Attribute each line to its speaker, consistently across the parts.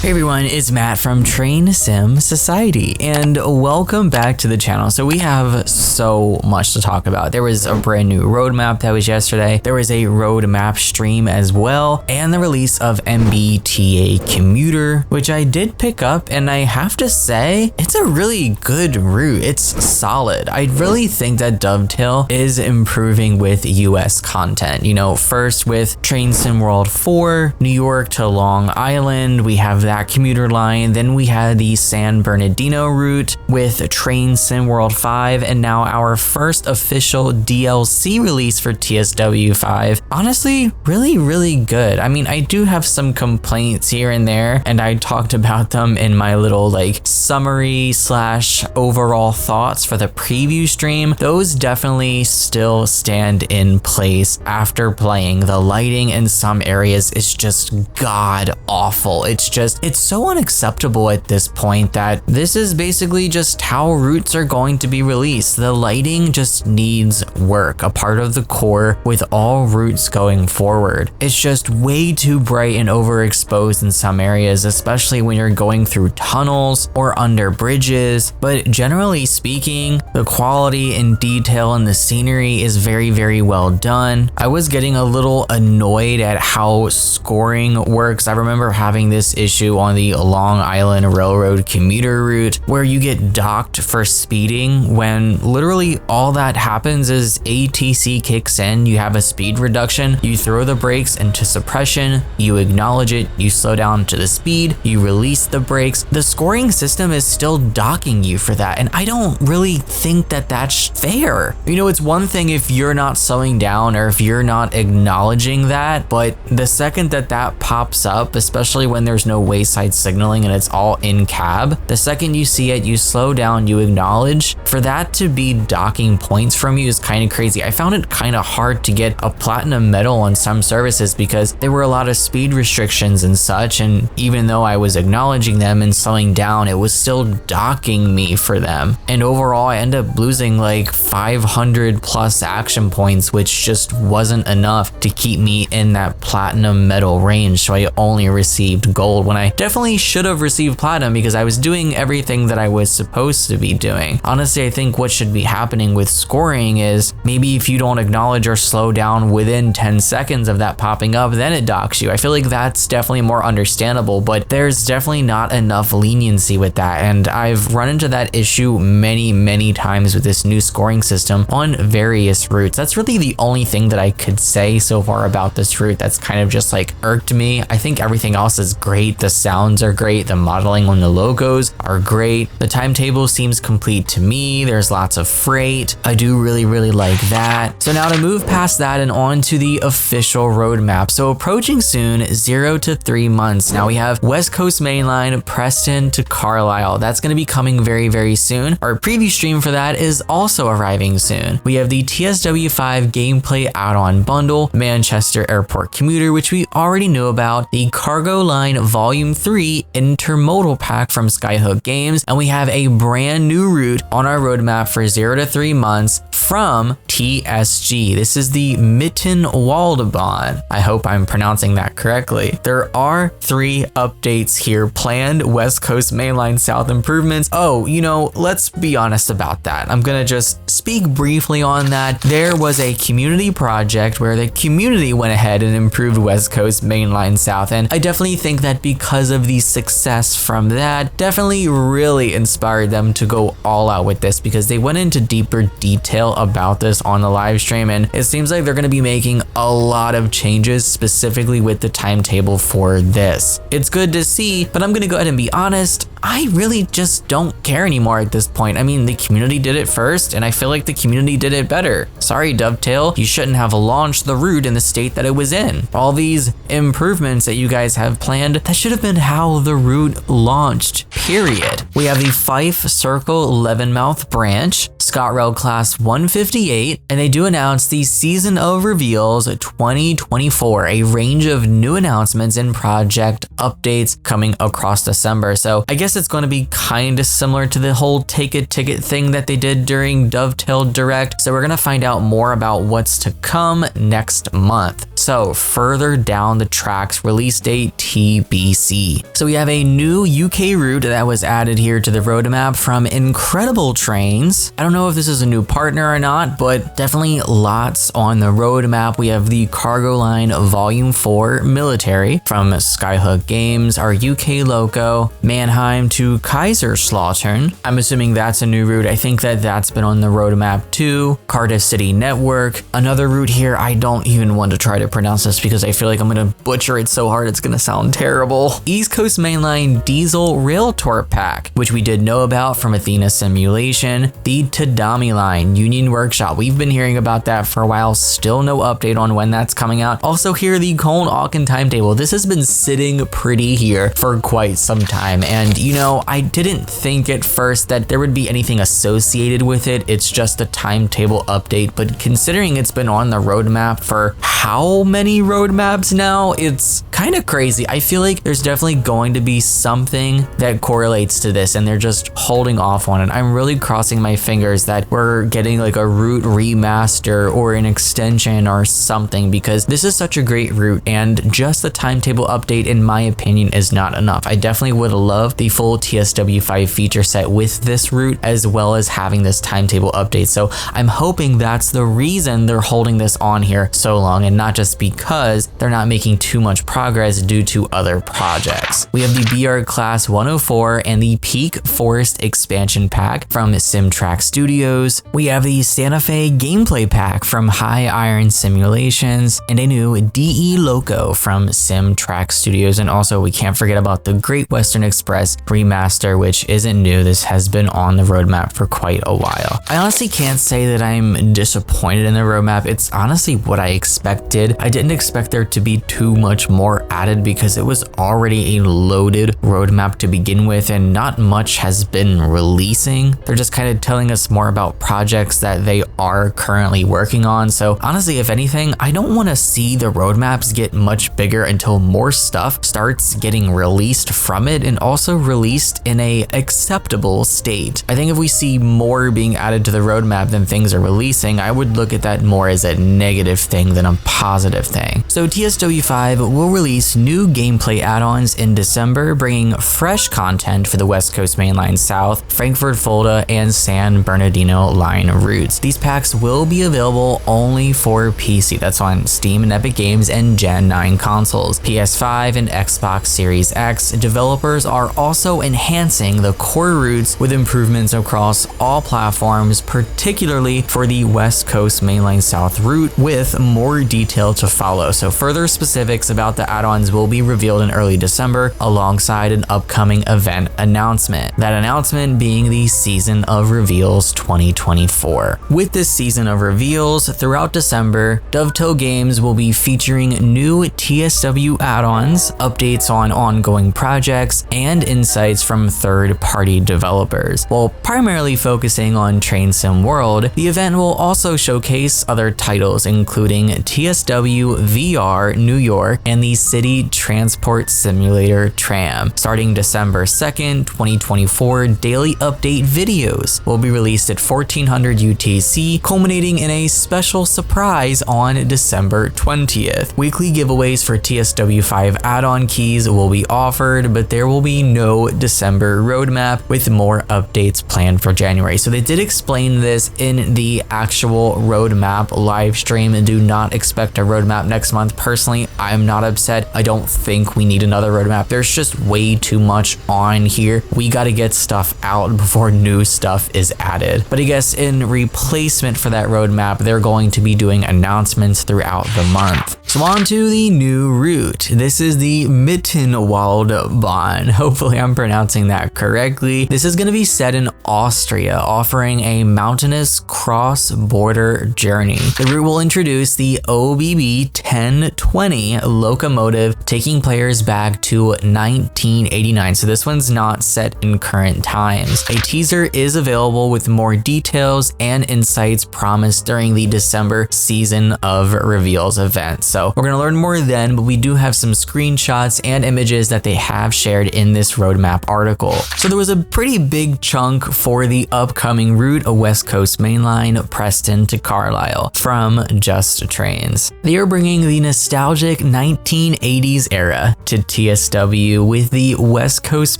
Speaker 1: Hey everyone, it's Matt from Train Sim Society, and welcome back to the channel. So we have so much to talk about. There was a brand new roadmap that was yesterday. There was a roadmap stream as well, and the release of MBTA Commuter, which I did pick up, and I have to say, it's a really good route. It's solid. I really think that Dovetail is improving with US content. You know, first with Train Sim World 4, New York to Long Island, we have that commuter line. Then we had the San Bernardino route with Train Sim World 5, and now our first official DLC release for TSW5. Honestly, really good. I mean, I do have some complaints here and there, and I talked about them in my little like summary slash overall thoughts for the preview stream. Those definitely still stand in place after playing. The lighting in some areas is just god awful. It's so unacceptable at this point that this is basically just how routes are going to be released. The lighting just needs work, a part of the core with all routes going forward. It's just way too bright and overexposed in some areas, especially when you're going through tunnels or under bridges. But generally speaking, the quality and detail in the scenery is very well done. I was getting a little annoyed at how scoring works. I remember having this issue on the Long Island Railroad commuter route where you get docked for speeding when literally all that happens is ATC kicks in, you have a speed reduction, you throw the brakes into suppression, you acknowledge it, you slow down to the speed, you release the brakes. The scoring system is still docking you for that, and I don't really think that that's fair. You know, it's one thing if you're not slowing down or if you're not acknowledging that, but the second that pops up, especially when there's no wayside signaling and it's all in cab, the second you see it, you slow down, you acknowledge. For that to be docking points from you is kind of crazy. I found it kind of hard to get a platinum medal on some services because there were a lot of speed restrictions and such, and even though I was acknowledging them and slowing down, it was still docking me for them. And overall, I ended up losing like 500 plus action points, which just wasn't enough to keep me in that platinum medal range, so I only received gold when I definitely should have received platinum because I was doing everything that I was supposed to be doing. Honestly, I think what should be happening with scoring is maybe if you don't acknowledge or slow down within 10 seconds of that popping up, then it docks you. I feel like that's definitely more understandable, but there's definitely not enough leniency with that, and I've run into that issue many times with this new scoring system on various routes. That's really the only thing that I could say so far about this route that's kind of just like irked me. I think everything else is great. The sounds are great. The modeling on the logos are great. The timetable seems complete to me. There's lots of freight. I do really like that. So now to move past that and on to the official roadmap. So approaching soon, 0 to 3 months. Now we have West Coast Mainline, Preston to Carlisle. That's going to be coming very soon. Our preview stream for that is also arriving soon. We have the TSW5 gameplay add-on bundle, Manchester Airport Commuter, which we already knew about, the Cargo Line Volume 3 Intermodal Pack from Skyhook Games, and we have a brand new route on our roadmap for 0 to 3 months from TSG. This is the Mittenwaldbahn. I hope I'm pronouncing that correctly. There are 3 updates here planned. West Coast Mainline South improvements. Oh, you know, let's be honest about that. I'm gonna just speak briefly on that. There was a community project where the community went ahead and improved West Coast Mainline South, and I definitely think that because of the success from that, definitely really inspired them to go all out with this because they went into deeper detail about this on the live stream, and it seems like they're going to be making a lot of changes specifically with the timetable for this. It's good to see, but I'm going to go ahead and be honest, I really just don't care anymore at this point. I mean, the community did it first, and I feel like the community did it better. Sorry, Dovetail, you shouldn't have launched the route in the state that it was in. All these improvements that you guys have planned, that should have been how the route launched, period. We have the Fife Circle Leavenmouth branch, ScotRail Class 158, and they do announce the Season of Reveals 2024, a range of new announcements and project updates coming across December. So I guess guess it's going to be kind of similar to the whole take a ticket thing that they did during Dovetail Direct. So we're going to find out more about what's to come next month. So further down the tracks, release date TBC. So we have a new UK route that was added here to the roadmap from Incredible Trains. I don't know if this is a new partner or not, but definitely lots on the roadmap. We have the Cargo Line Volume 4 Military from Skyhook Games, our UK Loco, Mannheim to Kaiserslautern. I'm assuming that's a new route. I think that that's been on the roadmap too. Cardiff City Network. Another route here, I don't even want to try to pronounce this because I feel like I'm going to butcher it so hard it's going to sound terrible. East Coast Mainline Diesel Rail Tour Pack, which we did know about from Athena Simulation. The Tadami Line Union Workshop. We've been hearing about that for a while. Still no update on when that's coming out. Also here, the Cone Aachen timetable. This has been sitting pretty here for quite some time. And you know, I didn't think at first that there would be anything associated with it. It's just a timetable update. But considering it's been on the roadmap for how many roadmaps now, it's kind of crazy. I feel like there's definitely going to be something that correlates to this and they're just holding off on it. I'm really crossing my fingers that we're getting like a route remaster or an extension or something, because this is such a great route and just the timetable update in my opinion is not enough. I definitely would love the full TSW5 feature set with this route as well as having this timetable update. So I'm hoping that's the reason they're holding this on here so long and not just because they're not making too much progress due to other projects. We have the BR Class 104 and the Peak Forest expansion pack from SimTrack Studios. We have the Santa Fe gameplay pack from High Iron Simulations and a new DE Loco from SimTrack Studios. And also we can't forget about the Great Western Express remaster, which isn't new. This has been on the roadmap for quite a while. I honestly can't say that I'm disappointed in the roadmap. It's honestly what I expected. I didn't expect there to be too much more added because it was already a loaded roadmap to begin with and not much has been releasing. They're just kind of telling us more about projects that they are currently working on. So honestly, if anything, I don't want to see the roadmaps get much bigger until more stuff starts getting released from it and also released in a acceptable state. I think if we see more being added to the roadmap than things are releasing, I would look at that more as a negative thing than a positive thing. So TSW5 will release new gameplay add-ons in December, bringing fresh content for the West Coast Mainline South, Frankfurt Fulda, and San Bernardino line routes. These packs will be available only for PC. That's on Steam and Epic Games and Gen 9 consoles. PS5 and Xbox Series X developers are also enhancing the core routes with improvements across all platforms, particularly for the West Coast Mainline South route, with more detail to follow. So further specifics about the add-ons will be revealed in early December alongside an upcoming event announcement. That announcement being the Season of Reveals 2024. With this Season of Reveals, throughout December, Dovetail Games will be featuring new TSW add-ons, updates on ongoing projects, and insights from third-party developers. While primarily focusing on Train Sim World, the event will also showcase other titles including TSW New York and the City Transport Simulator Tram. Starting December 2nd, 2024, daily update videos will be released at 1400 UTC, culminating in a special surprise on December 20th. Weekly giveaways for TSW5 add-on keys will be offered, but there will be no December roadmap with more updates planned for January. So they did explain this in the actual roadmap live stream and do not expect a roadmap next month. Personally, I'm not upset. I don't think we need another roadmap. There's just way too much on here. We got to get stuff out before new stuff is added. But I guess in replacement for that roadmap, they're going to be doing announcements throughout the month. So on to the new route. This is the Mittenwaldbahn. Hopefully I'm pronouncing that correctly. This is going to be set in Austria, offering a mountainous cross-border journey. The route will introduce the OBB 1020 locomotive, taking players back to 1989. So this one's not set in current times. A teaser is available with more details and insights promised during the December Season of Reveals event. So So we're going to learn more then, but we do have some screenshots and images that they have shared in this roadmap article. So there was a pretty big chunk for the upcoming route, a West Coast mainline, Preston to Carlisle from Just Trains. They are bringing the nostalgic 1980s era to TSW with the West Coast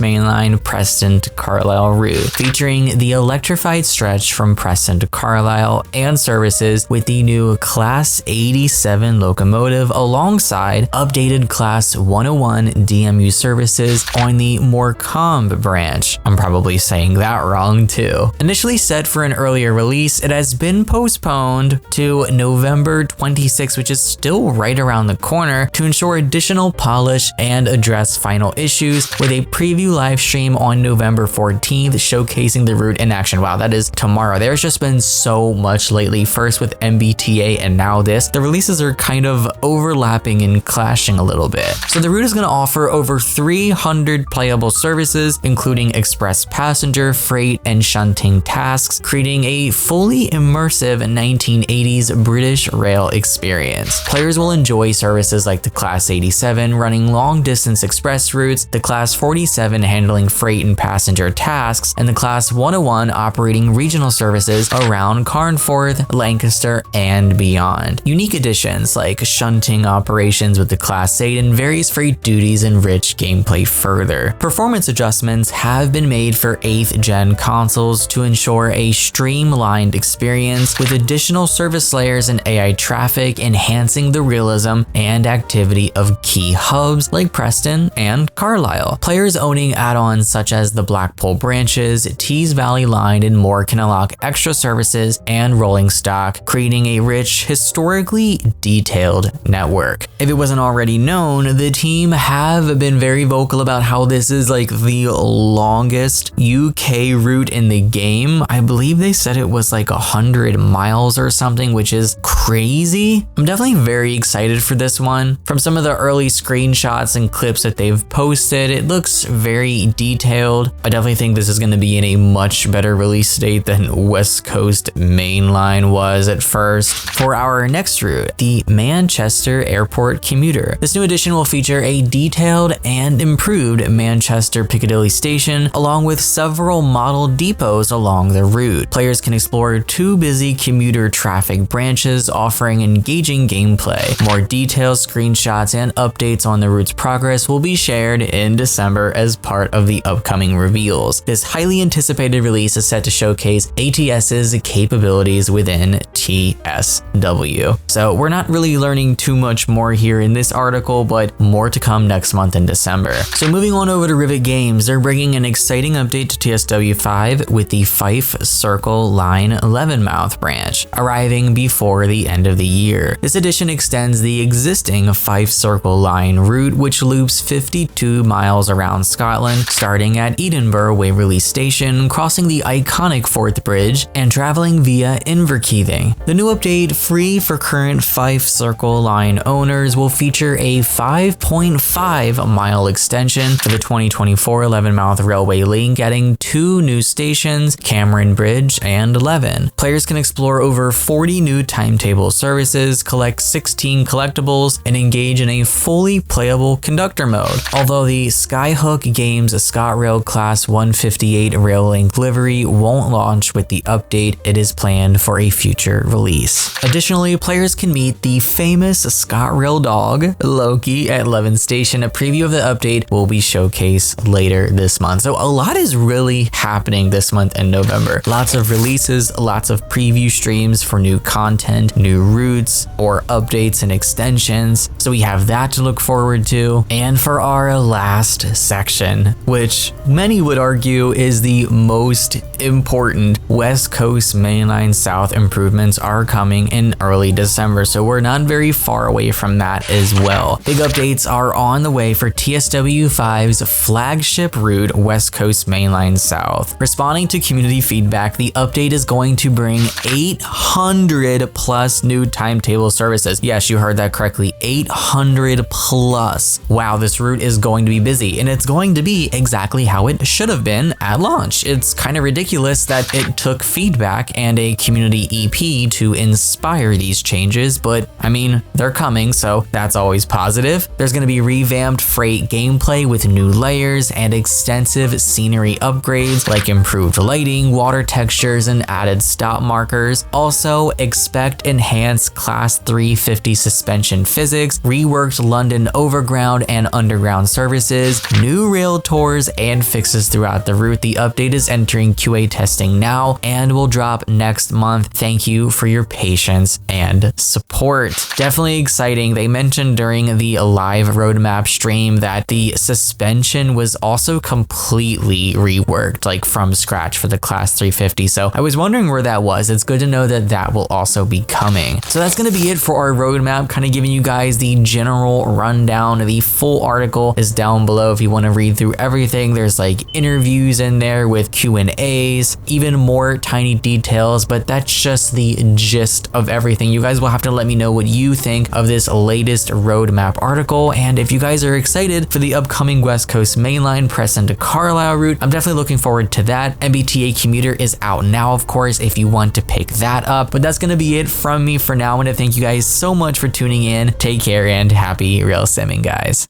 Speaker 1: mainline Preston to Carlisle route, featuring the electrified stretch from Preston to Carlisle and services with the new Class 87 locomotive alongside updated Class 101 DMU services on the Morecambe branch. I'm probably saying that wrong too. Initially set for an earlier release, it has been postponed to November 26, which is still right around the corner, to ensure additional polish and address final issues, with a preview live stream on November 14th showcasing the route in action. Wow, that is tomorrow. There's just been so much lately, first with MBTA and now this. The releases are kind of overlapping and clashing a little bit. So the route is going to offer over 300 playable services, including express passenger, freight, and shunting tasks, creating a fully immersive 1980s British rail experience. Players will enjoy services like the Class 87 running long-distance express routes, the Class 47 handling freight and passenger tasks, and the Class 101 operating regional services around Carnforth, Lancaster, and beyond. Unique additions like shunting operations with the Class 8 and various freight duties enrich gameplay further. Performance adjustments have been made for 8th gen consoles to ensure a streamlined experience, with additional service layers and AI traffic enhancing the realism and activity of key hubs like Preston and Carlisle. Players owning add-ons such as the Blackpool branches, Tees Valley line, and more can unlock extra services and rolling stock, creating a rich, historically detailed network. If it wasn't already known, the team have been very vocal about how this is like the longest UK route in the game. I believe they said it was like 100 miles or something, which is crazy. I'm definitely very excited for this one. From some of the early screenshots and clips that they've posted, it looks very detailed. I definitely think this is going to be in a much better release date than West Coast mainline was at first. For our next route, the Manchester Airport commuter. This new edition will feature a detailed and improved Manchester Piccadilly station, along with several model depots along the route. Players can explore 2 busy commuter traffic branches, offering engaging gameplay. More details, screenshots, and updates on the route's progress will be shared in December as part of the upcoming reveals. This highly anticipated release is set to showcase ATS's capabilities within TSW. So we're not really learning too much more here in this article, but more to come next month in December. So moving on over to Rivet Games, they're bringing an exciting update to TSW5 with the Fife Circle Line Leavenmouth branch, arriving before the end of the year. This edition extends the existing Fife Circle Line route, which loops 52 miles around Scotland, starting at Edinburgh Waverley Station, crossing the iconic Forth Bridge, and traveling via Inverkeithing. The new update, free for current Fife Circle Line owners, will feature a 5.5 mile extension for the 2024 Leavenmouth Railway link, adding 2 new stations, Cameron Bridge and Leven. Players can explore over 40 new timetable services, collect 16 collectibles, and engage in a fully playable conductor mode. Although the Skyhook Games ScotRail Class 158 rail link livery won't launch with the update, it is planned for a future release. Additionally, players can meet the famous ScotRail dog, Loki, at Leven Station. A preview of the update will be showcased later this month. So a lot is really happening this month in November. Lots of releases, lots of preview streams for new content, new routes, or updates and extensions. So we have that to look forward to. And for our last section, which many would argue is the most important, West Coast Mainline South improvements are coming in early December, so we're not very far away from that as well. Big updates are on the way for TSW5's flagship route, West Coast Mainline South. Responding to community feedback, the update is going to bring 800 plus new timetable services. Yes, you heard that correctly, 800 plus. Wow, this route is going to be busy, and it's going to be exactly how it should have been at launch. It's kind of ridiculous that it took feedback and a community EP to inspire these changes, but I mean, they're coming, so that's always positive. There's going to be revamped freight gameplay with new layers and extensive scenery upgrades like improved lighting, water textures, and added stop markers. Also, expect enhanced Class 350 suspension physics, reworked London overground and underground services, new rail tours, and fixes throughout the route. The update is entering QA testing now and will drop next month. Thank you for your patience and support. Definitely exciting. They mentioned during the live roadmap stream that the suspension was also completely reworked, like from scratch for the Class 350. So I was wondering where that was. It's good to know that that will also be coming. So that's going to be it for our roadmap, kind of giving you guys the general rundown. The full article is down below if you want to read through everything. There's like interviews in there with Q&As, even more tiny details, but that's just the gist of everything. You guys will have to let me know what you think of this latest roadmap article, and if you guys are excited for the upcoming West Coast Mainline Preston to Carlisle route, I'm definitely looking forward to that. MBTA Commuter is out now, of course, if you want to pick that up, but that's going to be it from me for now. I want to thank you guys so much for tuning in. Take care and happy rail simming, guys.